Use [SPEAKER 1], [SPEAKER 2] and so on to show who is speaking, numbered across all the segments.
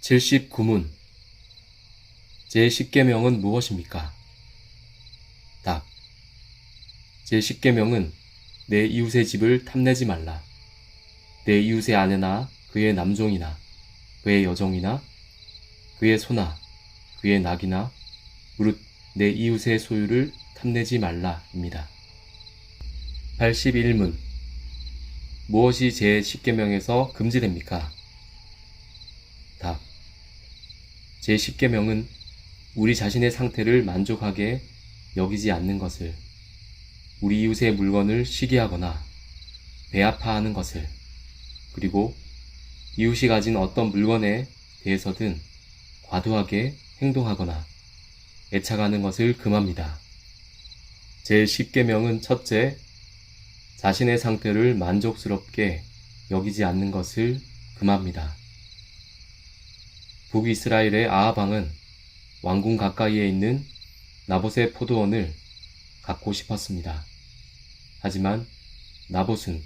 [SPEAKER 1] 79문 제10계명은 무엇입니까? 답. 제10계명은 내 이웃의 집을 탐내지 말라. 내 이웃의 아내나 그의 남종이나 그의 여종이나 그의 소나 그의 낙이나 무릇 내 이웃의 소유를 탐내지 말라입니다. 81문 무엇이 제10계명에서 금지됩니까? 답. 제10계명은 우리 자신의 상태를 만족하게 여기지 않는 것을, 우리 이웃의 물건을 시기하거나 배아파하는 것을, 그리고 이웃이 가진 어떤 물건에 대해서든 과도하게 행동하거나 애착하는 것을 금합니다. 제10계명은 첫째, 자신의 상태를 만족스럽게 여기지 않는 것을 금합니다. 북이스라엘의 아합 왕은 왕궁 가까이에 있는 나봇의 포도원을 갖고 싶었습니다. 하지만 나봇은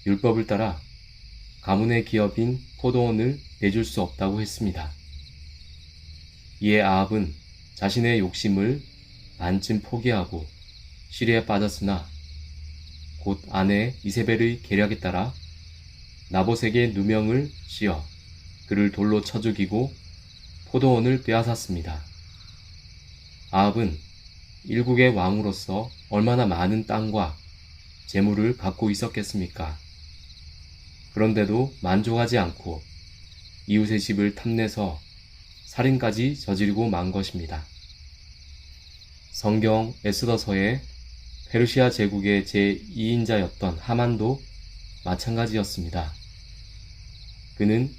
[SPEAKER 1] 율법을 따라 가문의 기업인 포도원을 내줄 수 없다고 했습니다. 이에 아합은 자신의 욕심을 반쯤 포기하고 시리에 빠졌으나 곧 아내 이세벨의 계략에 따라 나봇에게 누명을 씌워 그를 돌로 쳐 죽이고 포도원을 빼앗았습니다. 아합은 일국의 왕으로서 얼마나 많은 땅과 재물을 갖고 있었겠습니까? 그런데도 만족하지 않고 이웃의 집을 탐내서 살인까지 저지르고 만 것입니다. 성경 에스더서에 페르시아 제국의 제2인자였던 하만도 마찬가지였습니다. 그는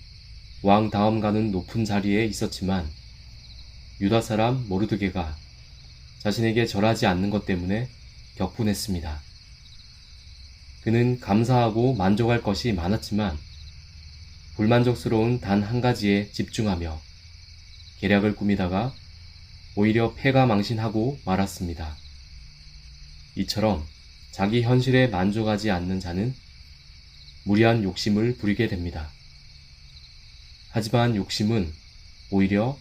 [SPEAKER 1] 왕 다음 가는 높은 자리에 있었지만 유다 사람 모르드게가 자신에게 절하지 않는 것 때문에 격분했습니다. 그는 감사하고 만족할 것이 많았지만 불만족스러운 단 한 가지에 집중하며 계략을 꾸미다가 오히려 패가 망신하고 말았습니다. 이처럼 자기 현실에 만족하지 않는 자는 무리한 욕심을 부리게 됩니다. 하지만 욕심은 오히려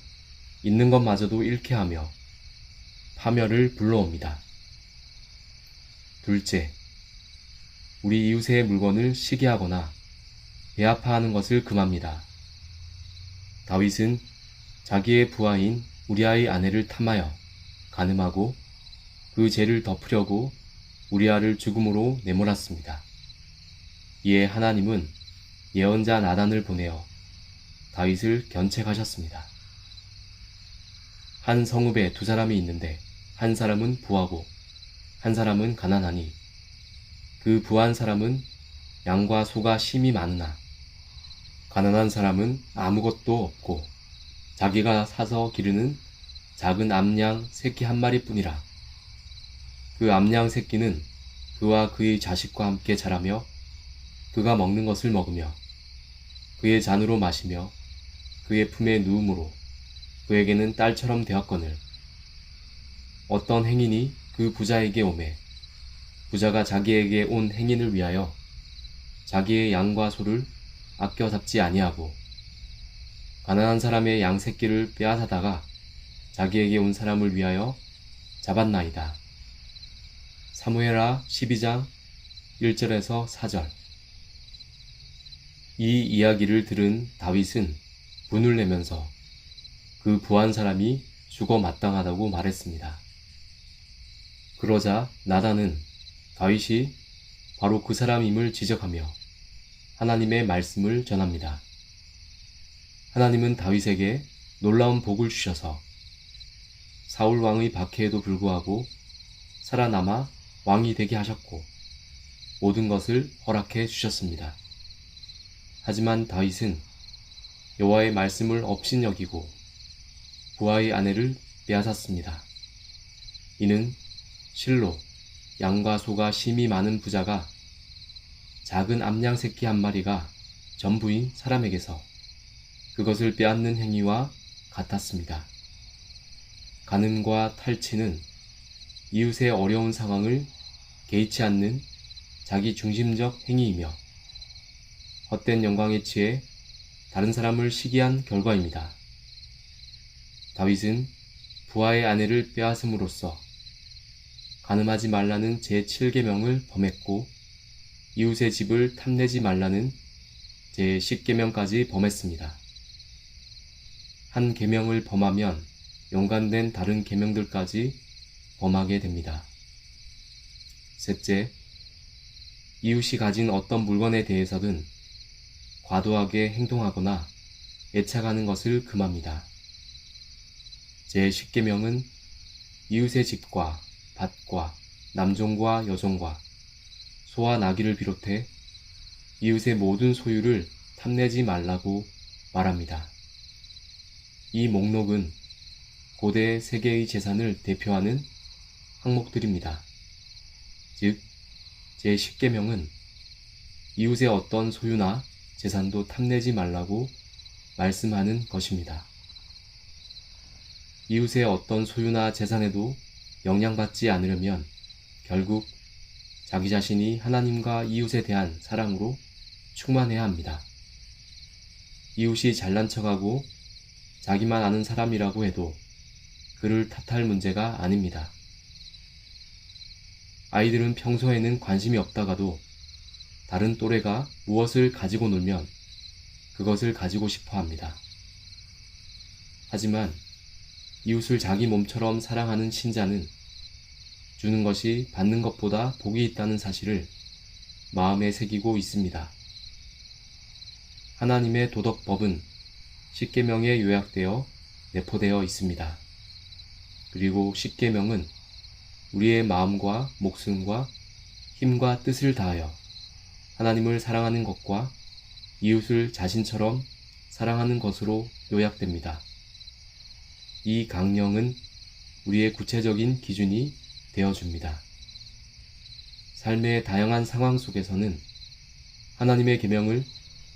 [SPEAKER 1] 있는 것마저도 잃게 하며 파멸을 불러옵니다. 둘째, 우리 이웃의 물건을 시기하거나 배아파하는 것을 금합니다. 다윗은 자기의 부하인 우리아의 아내를 탐하여 간음하고 그 죄를 덮으려고 우리아를 죽음으로 내몰았습니다. 이에 하나님은 예언자 나단을 보내어 다윗을 견책하셨습니다. 한 성읍에 두 사람이 있는데 한 사람은 부하고 한 사람은 가난하니 그 부한 사람은 양과 소가 심이 많으나 가난한 사람은 아무것도 없고 자기가 사서 기르는 작은 암양 새끼 한 마리뿐이라. 그 암양 새끼는 그와 그의 자식과 함께 자라며 그가 먹는 것을 먹으며 그의 잔으로 마시며 그의 품에 누움으로 그에게는 딸처럼 되었거늘 어떤 행인이 그 부자에게 오매 부자가 자기에게 온 행인을 위하여 자기의 양과 소를 아껴 잡지 아니하고 가난한 사람의 양 새끼를 빼앗아다가 자기에게 온 사람을 위하여 잡았나이다. 사무엘하 12장 1절에서 4절. 이 이야기를 들은 다윗은 분을 내면서 그 부한 사람이 죽어 마땅하다고 말했습니다. 그러자 나단은 다윗이 바로 그 사람임을 지적하며 하나님의 말씀을 전합니다. 하나님은 다윗에게 놀라운 복을 주셔서 사울 왕의 박해에도 불구하고 살아남아 왕이 되게 하셨고 모든 것을 허락해 주셨습니다. 하지만 다윗은 여호와의 말씀을 업신여기고 부하의 아내를 빼앗았습니다. 이는 실로 양과 소가 심이 많은 부자가 작은 암양 새끼 한 마리가 전부인 사람에게서 그것을 빼앗는 행위와 같았습니다. 간음과 탈취는 이웃의 어려운 상황을 개의치 않는 자기 중심적 행위이며 헛된 영광에 취해 다른 사람을 시기한 결과입니다. 다윗은 부하의 아내를 빼앗음으로써 간음하지 말라는 제7계명을 범했고 이웃의 집을 탐내지 말라는 제10계명까지 범했습니다. 한 계명을 범하면 연관된 다른 계명들까지 범하게 됩니다. 셋째, 이웃이 가진 어떤 물건에 대해서든 과도하게 행동하거나 애착하는 것을 금합니다. 제10계명은 이웃의 집과 밭과 남종과 여종과 소와 나귀를 비롯해 이웃의 모든 소유를 탐내지 말라고 말합니다. 이 목록은 고대 세계의 재산을 대표하는 항목들입니다. 즉, 제10계명은 이웃의 어떤 소유나 재산도 탐내지 말라고 말씀하는 것입니다. 이웃의 어떤 소유나 재산에도 영향받지 않으려면 결국 자기 자신이 하나님과 이웃에 대한 사랑으로 충만해야 합니다. 이웃이 잘난 척하고 자기만 아는 사람이라고 해도 그를 탓할 문제가 아닙니다. 아이들은 평소에는 관심이 없다가도 다른 또래가 무엇을 가지고 놀면 그것을 가지고 싶어 합니다. 하지만 이웃을 자기 몸처럼 사랑하는 신자는 주는 것이 받는 것보다 복이 있다는 사실을 마음에 새기고 있습니다. 하나님의 도덕법은 10계명에 요약되어 내포되어 있습니다. 그리고 10계명은 우리의 마음과 목숨과 힘과 뜻을 다하여 하나님을 사랑하는 것과 이웃을 자신처럼 사랑하는 것으로 요약됩니다. 이 강령은 우리의 구체적인 기준이 되어줍니다. 삶의 다양한 상황 속에서는 하나님의 계명을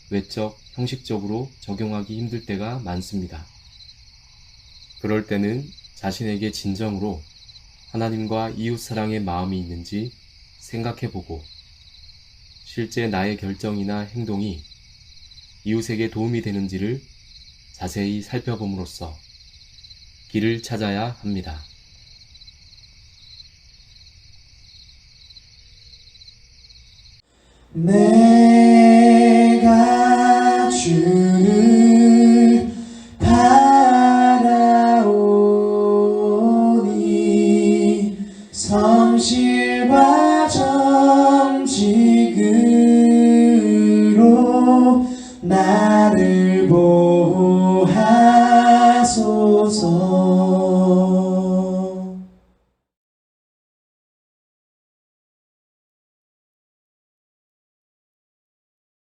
[SPEAKER 1] 외적, 형식적으로 적용하기 힘들 때가 많습니다. 그럴 때는 자신에게 진정으로 하나님과 이웃 사랑의 마음이 있는지 생각해보고 실제 나의 결정이나 행동이 이웃에게 도움이 되는지를 자세히 살펴봄으로써 길을 찾아야 합니다.
[SPEAKER 2] 내가 주를 바라오니 성실과 정직으로 나를 보호하소서.